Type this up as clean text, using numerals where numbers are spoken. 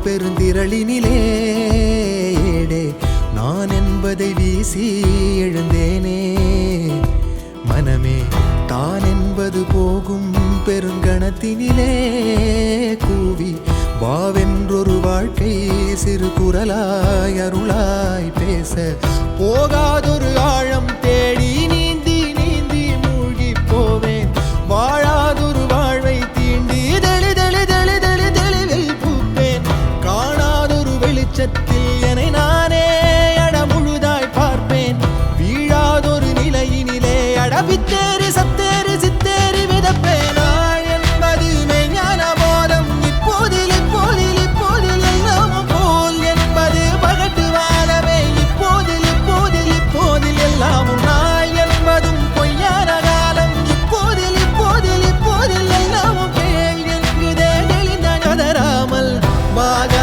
பெருந்திரளினிலே நான் என்பதை வீசி எழுந்தேனே மனமே தான் என்பது போகும் பெருங்கணத்தினிலே கூவி வாவென்றொரு வாழ்க்கை சிறு குரலாய் அருளாய் பேச போகாதொரு ஆழம் தேடி நீந்தி நீந்தி மூழ்கி போவேன் வாழாதொரு வாழ்வை தீண்டி தெளிவில் பூப்பேன் காணாதொரு வெளிச்சத்தில் என்னை நானே அடமுழுதாய் பார்ப்பேன் வீழாதொரு நிலையினிலே அடபித்தேறி சத்தேறி சித்தேறி விதப்பேன் நாள் என்பது மெய்ஞான போதம் இப்போதில் இப்போதில் இப்போதில் எல்லாம் போல் என்பது பகட்டு வாழவே இப்போதில் இப்போதில் இப்போதில் எல்லாமும் நாள் என்பதும் பொய்யான காலம் இப்போதில் இப்போதில் இப்போதில் எல்லாமும் கேள் என்கிறதே தெளிந்த கதராமல் வாக